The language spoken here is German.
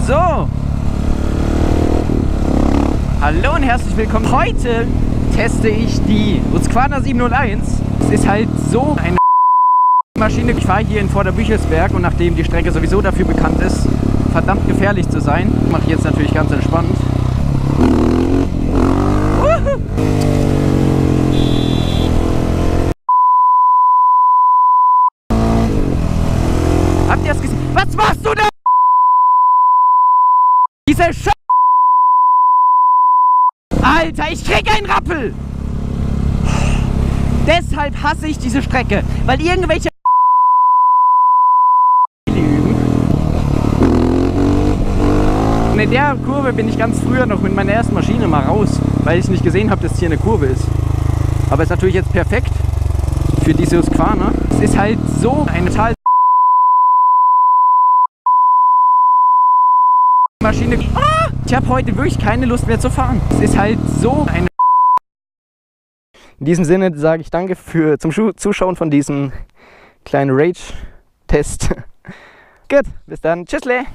So. Hallo und herzlich willkommen. Heute teste ich die HUSQVARNA 701. Es ist halt so eine Maschine. Ich fahre hier in Vorderbüchelsberg und nachdem die Strecke sowieso dafür bekannt ist, verdammt gefährlich zu sein, mache ich jetzt natürlich ganz entspannt. Habt ihr es gesehen? Was machst du da? Diese Sch... Alter, ich krieg einen Rappel! Deshalb hasse ich diese Strecke, weil irgendwelche üben. Und in der Kurve bin ich ganz früher noch mit meiner ersten Maschine mal raus, weil ich nicht gesehen habe, dass hier eine Kurve ist. Aber es ist natürlich jetzt perfekt für diese HUSQVARNA. Es ist halt so eine total Maschine. Ah! Ich habe heute wirklich keine Lust mehr zu fahren. Es ist halt so eine... In diesem Sinne sage ich danke zum Zuschauen von diesem kleinen Rage-Test. Gut, bis dann. Tschüssle!